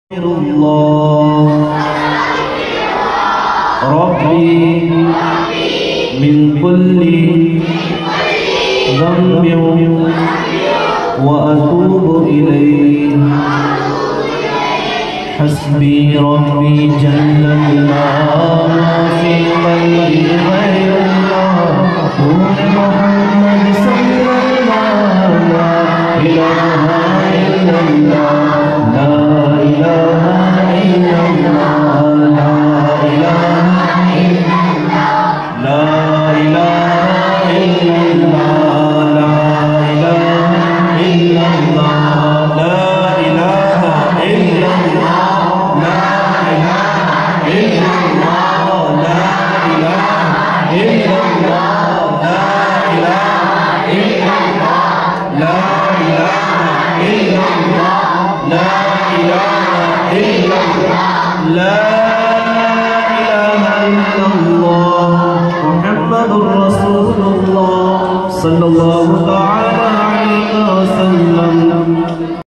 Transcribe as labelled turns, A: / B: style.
A: ربي من كل ذنب وأتوب إليه حسبي ربي جل الله في قلبي غير الله محمد صلى الله لا إله إلا الله لا إله إلا الله لا إله إلا الله لا إله إلا الله لا إله إلا الله لا إله إلا الله لا إله إلا الله لا إله إلا الله لا إله إلا الله لا إله إلا الله لا إله إلا الله لا إله إلا الله محمد رسول الله صلى الله تعالى عليه وسلم